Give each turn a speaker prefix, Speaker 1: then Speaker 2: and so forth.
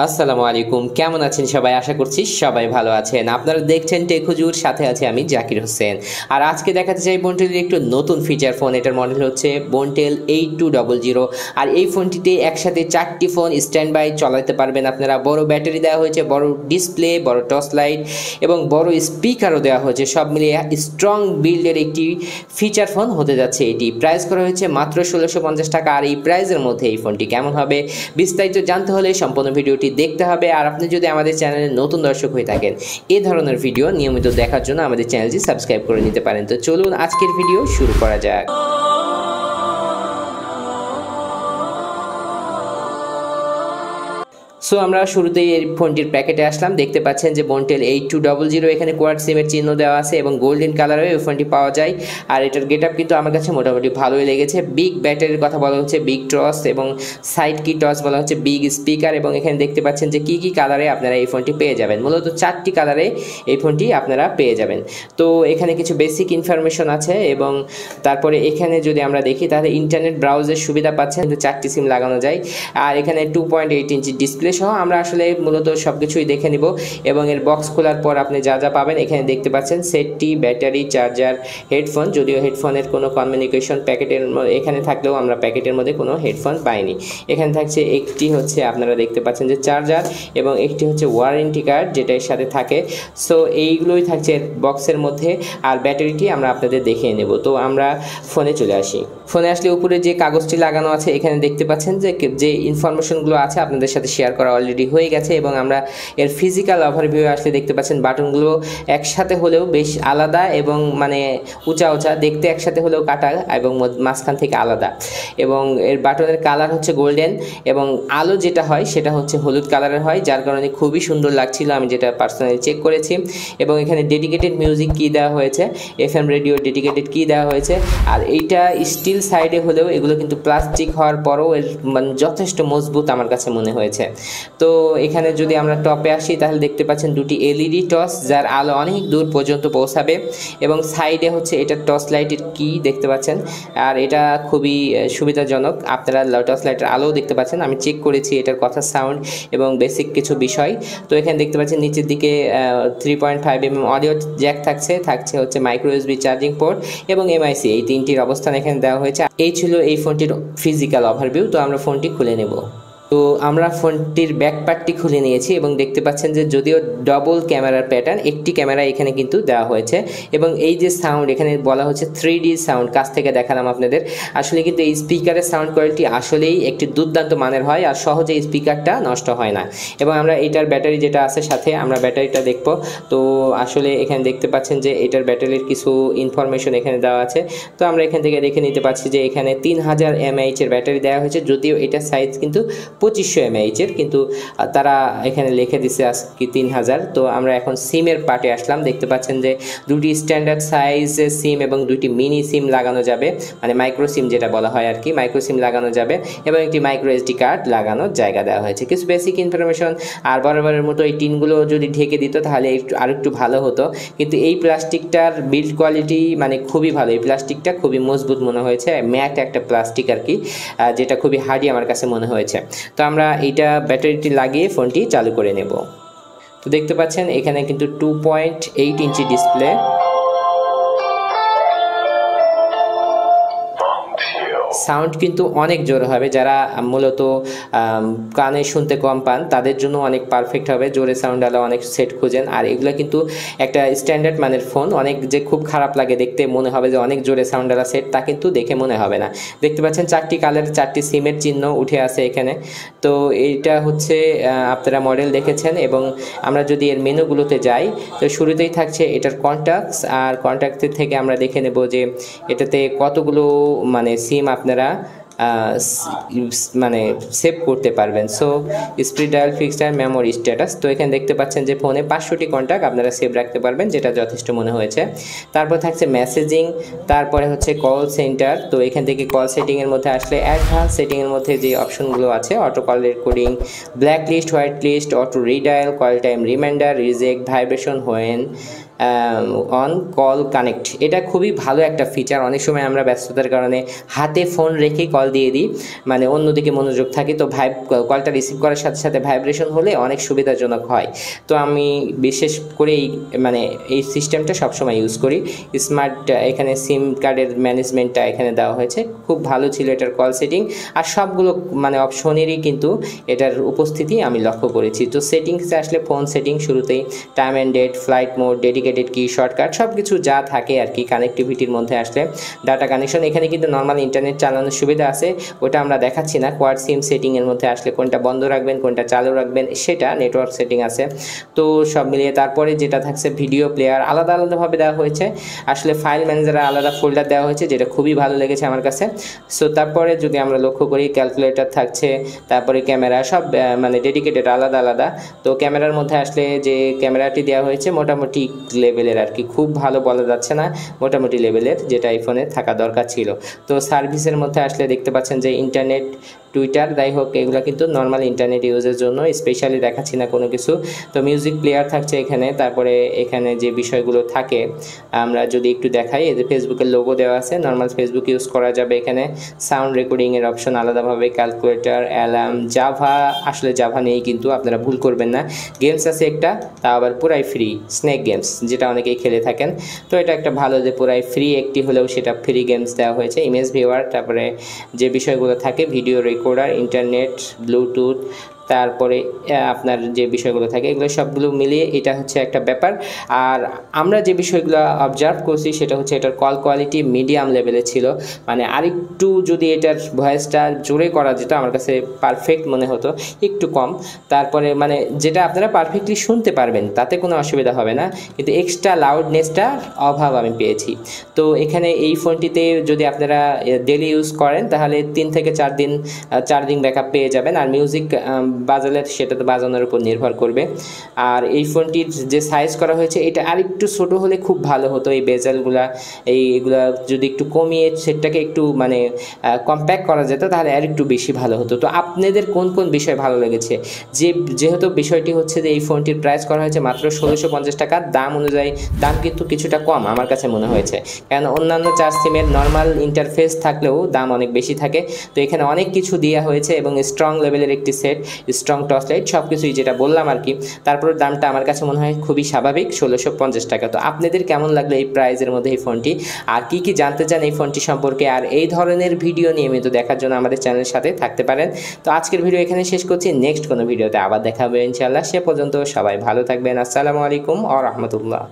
Speaker 1: আসসালামু আলাইকুম, কেমন আছেন সবাই? আশা করছি সবাই ভালো আছেন। আপনারা দেখছেন টেক হুজুর, সাথে আছে আমি জাকির হোসেন। আর আজকে দেখাতে চাই বন্টেলের একটু নতুন ফিচার ফোন। এটার মডেল হচ্ছে বন্টেল 8200। আর এই ফোনটিতে একসাথে 4টি ফোন স্ট্যান্ড বাই চালাতে পারবেন আপনারা। বড় ব্যাটারি দেওয়া হয়েছে, বড় ডিসপ্লে, বড় টর্চ লাইট এবং বড় স্পিকারও দেওয়া হয়েছে। সব মিলিয়ে স্ট্রং বিল্ডের একটি ফিচার ফোন হতে যাচ্ছে এটি। প্রাইস করা হয়েছে মাত্র 1650 টাকা। আর এই প্রাইসের মধ্যে এই ফোনটি কেমন হবে বিস্তারিত জানতে হলে সম্পূর্ণ ভিডিওটি দেখতে হবে। আর আপনি যদি আমাদের চ্যানেলে নতুন দর্শক হয়ে থাকেন, এই ধরনের ভিডিও নিয়মিত দেখার জন্য আমাদের চ্যানেলটি সাবস্ক্রাইব করে নিতে পারেন। তো চলুন আজকের ভিডিও শুরু করা যাক। সো আমরা শুরুতেই এই ফোনটির প্যাকেটে আসলাম। দেখতে পাচ্ছেন যে বন্টেল 8200, এখানে কোয়াড সিমের চিহ্ন দেওয়া আছে এবং গোল্ডেন কালারে এই ফোনটি পাওয়া যায়। আর এটার গেটআপ কিন্তু আমার কাছে মোটামুটি ভালোই লেগেছে। বিগ ব্যাটারির কথা বলা হচ্ছে, বিগ টস এবং সাইড কি টস বলা হচ্ছে, বিগ স্পিকার। এবং এখানে দেখতে পাচ্ছেন যে কি কালারে আপনারা এই ফোনটি পেয়ে যাবেন। মূলত 4টি কালারে এই ফোনটি আপনারা পেয়ে যাবেন। তো এখানে কিছু বেসিক ইনফরমেশন আছে এবং তারপরে এখানে যদি আমরা দেখি তাহলে ইন্টারনেট ব্রাউজের সুবিধা পাচ্ছেন, কিন্তু 4টি সিম লাগানো যায়। আর এখানে 2.8 ইঞ্চি ডিসপ্লে সহ আমরা আসলে মূলত সবকিছুই দেখে নিব। এবং এর বক্স খোলার পর আপনি যা যা পাবেন এখানে দেখতে পাচ্ছেন সেটটি, ব্যাটারি, চার্জার, হেডফোন। যদিও হেডফোনের কোনো কমিউনিকেশন প্যাকেটের এখানে থাকলেও আমরা প্যাকেটের মধ্যে কোনো হেডফোন পাইনি। এখানে থাকছে একটি হচ্ছে আপনারা দেখতে পাচ্ছেন যে চার্জার এবং একটি হচ্ছে ওয়ারেন্টি কার্ড যেটা এর সাথে থাকে। সো এইগুলোই থাকছে বক্সের মধ্যে। আর ব্যাটারিটি আমরা আপনাদের দেখিয়ে নেব। তো আমরা ফোনে চলে আসি। ফোনে আসলে উপরে যে কাগজটি লাগানো আছে এখানে দেখতে পাচ্ছেন যে ইনফরমেশনগুলো আছে আপনাদের সাথে শেয়ার করা অলরেডি হয়ে গেছে। এবং আমরা এর ফিজিক্যাল ওভারভিউ আসলে দেখতে পাচ্ছেন বাটনগুলো একসাথে হলেও বেশ আলাদা এবং মানে উঁচা দেখতে, একসাথে হলেও কাটা এবং মাঝখান থেকে আলাদা। এবং এর বাটনের কালার হচ্ছে গোল্ডেন এবং আলো যেটা হয় সেটা হচ্ছে হলুদ কালারের হয়, যার কারণে খুবই সুন্দর লাগছিল, আমি যেটা পার্সোনালি চেক করেছি। এবং এখানে ডেডিকেটেড মিউজিক কি দেওয়া হয়েছে, FM রেডিও ডেডিকেটেড কি দেওয়া হয়েছে। আর এইটা স্টিল সাইডে হলেও এগুলো কিন্তু প্লাস্টিক হওয়ার পরও এর মানে যথেষ্ট মজবুত আমার কাছে মনে হয়েছে। তো এখানে যদি আমরা টপে আসি তাহলে দেখতে পাচ্ছেন দুটি LED টর্চ, যার আলো অনেক দূর পর্যন্ত পৌঁছাবে। এবং সাইডে হচ্ছে এটা টর্চ লাইটের কি দেখতে পাচ্ছেন। আর এটা খুবই সুবিধাজনক, আপনারা টর্চ লাইটের আলোও দেখতে পাচ্ছেন। আমি চেক করেছি এটার কথা, সাউন্ড এবং বেসিক কিছু বিষয়। তো এখানে দেখতে পাচ্ছেন নিচের দিকে 3.5mm অডিও জ্যাক থাকছে হচ্ছে মাইক্রো USB চার্জিং পোর্ট এবং MIC, এই তিনটির অবস্থান এখানে দেওয়া হয়েছে। এই ছিল এই ফোনটির ফিজিক্যাল ওভারভিউ। তো আমরা ফোনটি খুলে নেব। তো আমরা ফোনটির ব্যাক পার্টটি খুলে নিয়েছি এবং দেখতে পাচ্ছেন যে যদিও ডবল ক্যামেরার প্যাটার্ন, একটি ক্যামেরা এখানে কিন্তু দেওয়া হয়েছে। এবং এই যে সাউন্ড এখানে বলা হচ্ছে 3D সাউন্ড, কাছ থেকে দেখালাম আপনাদের। আসলে কিন্তু এই স্পিকারের সাউন্ড কোয়ালিটি আসলেই একটি দুর্দান্ত মানের হয়, আর সহজে এই স্পিকারটা নষ্ট হয় না। এবং আমরা এটার ব্যাটারি যেটা আছে সাথে আমরা ব্যাটারিটা দেখব। তো আসলে এখানে দেখতে পাচ্ছেন যে এটার ব্যাটারির কিছু ইনফরমেশন এখানে দেওয়া আছে। তো আমরা এখান থেকে দেখে নিতে পারছি যে এখানে 3000 mAh এর ব্যাটারি দেওয়া হয়েছে। যদিও এটার সাইজ কিন্তু 2500 mAh এর, কিন্তু তারা এখানে লিখে দিছে আজকে 3000। তো আমরা এখন সিমের পার্টে আসলাম। দেখতে পাচ্ছেন যে দুটি স্ট্যান্ডার্ড সাইজের সিম এবং দুটি মিনি সিম লাগানো যাবে, মানে মাইক্রো সিম যেটা বলা হয় আর কি, মাইক্রো সিম লাগানো যাবে। এবং একটি মাইক্রো SD কার্ড লাগানোর জায়গা দেওয়া হয়েছে। কিছু বেসিক ইনফরমেশন। আর বরাবরের মতো এই টিনগুলো যদি ঢেকে দিত তাহলে আরেকটু ভালো হতো, কিন্তু এই প্লাস্টিকটার বিল্ড কোয়ালিটি মানে খুবই ভালো। এই প্লাস্টিকটা খুবই মজবুত মনে হয়েছে, ম্যাট একটা প্লাস্টিক আর কি, যেটা খুবই হার্ডি আমার কাছে মনে হয়েছে। তো আমরা এইটা ব্যাটারিটি লাগিয়ে ফোনটি চালু করে নেব। তো দেখতে পাচ্ছেন এখানে কিন্তু 2.8 ইঞ্চি ডিসপ্লে। সাউন্ড কিন্তু অনেক জোর হবে, যারা মূলত কানে শুনতে কম পান তাদের জন্য অনেক পারফেক্ট হবে। জোরে সাউন্ড আলো অনেক সেট খুঁজেন। আর এগুলো কিন্তু একটা স্ট্যান্ডার্ড মানের ফোন, অনেক যে খুব খারাপ লাগে দেখতে, মনে হবে যে অনেক জোরে সাউন্ড আলা সেট, তা কিন্তু দেখে মনে হবে না। দেখতে পাচ্ছেন 4টি কালার, 4টি সিমের চিহ্ন উঠে আছে এখানে। তো এইটা হচ্ছে আপনারা মডেল দেখেছেন। এবং আমরা যদি এর মেনুগুলোতে যাই তো শুরুতেই থাকছে এটার কন্ট্যাক্টস। আর কন্ট্যাক্টের থেকে আমরা দেখে নেব যে এটাতে কতগুলো মানে সিম আপনারা মানে সেভ করতে পারবেন। So speed dial, fixed dial, memory status. তো এখানে দেখতে পাচ্ছেন যে ফোনে 500টি কন্ট্যাক্ট আপনারা সেভ রাখতে পারবেন, যেটা যথেষ্ট মনে হয়েছে। তারপর থাকছে মেসেজিং, তারপরে হচ্ছে কল সেন্টার। তো এখান থেকে কল সেটিংয়ের মধ্যে আসলে অ্যাডভান্স সেটিংয়ের মধ্যে যে অপশনগুলো আছে, auto call recording, black list, white list, auto redial, call time reminder, reject, vibration when on call connect, এটা খুবই ভালো একটা ফিচার। অনেক সময় আমরা ব্যস্ততার কারণে হাতে ফোন রেখে কল দিয়ে দিই, মানে অন্যদিকে মনোযোগ থাকে, তো কলটা রিসিভ করার সাথে সাথে ভাইব্রেশন হলে অনেক সুবিধাজনক হয়। তো আমি বিশেষ করে এই সিস্টেমটা সবসময় ইউজ করি। স্মার্ট এখানে সিম কার্ডের ম্যানেজমেন্টটা এখানে দেওয়া হয়েছে, খুব ভালো ছিল এটার কল সেটিং। আর সবগুলো মানে অপশনেরই কিন্তু এটার উপস্থিতি আমি লক্ষ্য করেছি। তো সেটিংসে আসলে ফোন সেটিং শুরুতেই time and date, flight mode, dedicated key, shortcut সব কিছু যা থাকে আর কি। কানেক্টিভিটির মধ্যে আসলে ডাটা কানেকশন, এখানে কিন্তু নর্মাল ইন্টারনেট চালানোর সুবিধা আছে, ওটা আমরা দেখাচ্ছি না। কোয়াড সিম সেটিংয়ের মধ্যে আসলে কোনটা বন্ধ রাখবেন কোনটা চালু রাখবেন সেটা নেটওয়ার্ক সেটিং আছে। তো সব মিলিয়ে তারপরে যেটা থাকছে ভিডিও প্লেয়ার আলাদা আলাদাভাবে দেওয়া হয়েছে, আসলে ফাইল ম্যানেজারে আলাদা ফোল্ডার দেওয়া হয়েছে, যেটা খুবই ভালো লেগেছে আমার কাছে। সো তারপরে যদি আমরা লক্ষ্য করি ক্যালকুলেটর থাকছে, তারপরে ক্যামেরা সব মানে ডেডিকেটেড আলাদা আলাদা। তো ক্যামেরার মধ্যে আসলে যে ক্যামেরাটি দেওয়া হয়েছে মোটামুটি লেভেলের আর কি, খুব ভালো বলা যাচ্ছে না, মোটামুটি লেভেলের, যেটা আইফোনে থাকা দরকার ছিল। তো সার্ভিসের মধ্যে আসলে দেখতে পাচ্ছেন যে ইন্টারনেট, টুইটার, যাই হোক এগুলো কিন্তু নর্মাল ইন্টারনেট ইউজের জন্য, স্পেশালি দেখাচ্ছি না কোনো কিছু। তো মিউজিক প্লেয়ার থাকছে এখানে, তারপরে এখানে যে বিষয়গুলো থাকে আমরা যদি একটু দেখাই, এই যে ফেসবুকের লোগো দেওয়া আছে, নর্মাল ফেসবুক ইউজ করা যাবে এখানে। সাউন্ড রেকর্ডিংয়ের অপশন আলাদাভাবে, ক্যালকুলেটর, অ্যালার্ম, জাভা, আসলে জাভা নেই কিন্তু আপনারা ভুল করবেন না। গেমস আছে একটা, তা আবার পুরাই ফ্রি, স্নেক গেমস, যেটা অনেকেই খেলে থাকেন। তো এটা একটা ভালো যে পুরাই ফ্রি, একটি হলেও সেটা ফ্রি গেমস দেওয়া হয়েছে। ইমেজ ভিউয়ার, তারপরে যে বিষয়গুলো থাকে ভিডিও রেকর্ডার, ইন্টারনেট, ব্লুটুথ, তারপরে আপনার যে বিষয়গুলো থাকে এগুলো সবগুলো মিলিয়ে এটা হচ্ছে একটা ব্যাপার। আর আমরা যে বিষয়গুলো অবজার্ভ করছি সেটা হচ্ছে এটার কল কোয়ালিটি মিডিয়াম লেভেলে ছিল, মানে আরেকটু যদি এটার ভয়েসটা জোরে করা যেত আমার কাছে পারফেক্ট মনে হতো, একটু কম। তারপরে মানে যেটা আপনারা পারফেক্টলি শুনতে পারবেন তাতে কোনো অসুবিধা হবে না, কিন্তু এক্সট্রা লাউডনেসটার অভাব আমি পেয়েছি। তো এখানে এই ফোনটিতে যদি আপনারা ডেলি ইউজ করেন তাহলে 3 থেকে 4 দিন চার্জিং ব্যাকআপ পেয়ে যাবেন। আর মিউজিক বাজালে সেটা তো বাজানোর উপর নির্ভর করবে। আর এই ফোনটির যে সাইজ করা হয়েছে এটা আরেকটু ছোটো হলে খুব ভালো হতো, এই বেজেলগুলা এইগুলা যদি একটু কমিয়ে সেটাকে একটু মানে কম্প্যাক্ট করা যেত তাহলে আর একটু বেশি ভালো হতো। তো আপনাদের কোন কোন বিষয় ভালো লেগেছে? যেহেতু বিষয়টি হচ্ছে যে এই ফোনটির প্রাইস করা হয়েছে মাত্র 1650 টাকা, দাম অনুযায়ী দাম কিন্তু কিছুটা কম আমার কাছে মনে হয়েছে, কারণ অন্যান্য 4 সিমের নর্মাল ইন্টারফেস থাকলেও দাম অনেক বেশি থাকে। তো এখানে অনেক কিছু দেওয়া হয়েছে এবং স্ট্রং লেভেলের একটি সেট, স্ট্রং টর্চলাইট, সব কিছুই যেটা বললাম আর কি। তারপর দামটা আমার কাছে মনে হয় খুবই স্বাভাবিক, 1650 টাকা। তো আপনাদের কেমন লাগলো এই প্রাইজের মধ্যে এই ফোনটি? আর কি কি জানতে চান এই ফোনটি সম্পর্কে আর এই ধরনের ভিডিও নিয়মিত দেখার জন্য আমাদের চ্যানেলের সাথে থাকতে পারেন। তো আজকের ভিডিও এখানে শেষ করছি, নেক্সট কোনো ভিডিওতে আবার দেখা হবে ইনশাআল্লাহ। সে পর্যন্ত সবাই ভালো থাকবেন। আসসালামু আলাইকুম ওয়া রাহমাতুল্লাহ।